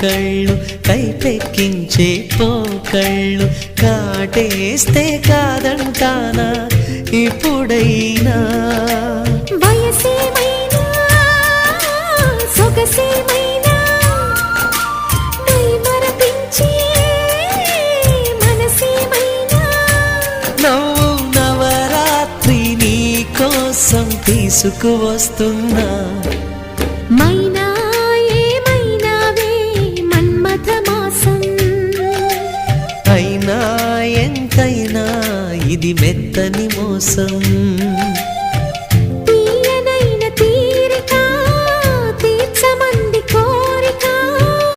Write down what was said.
కళ్ళు కైపెక్కించే పోకళ్ళు కాటేస్తే కాదంటానా ఇప్పుడైనా వయసేమైనా సొగసేమైనా మరపించే మనసేమైనా నవ్వు నవరాత్రి నీ కోసం తీసుకువస్తున్నా మైనా ఏమైనావే మన్మథ మాసం అయినా ఎంతైనా ఇది మెత్తని మోసం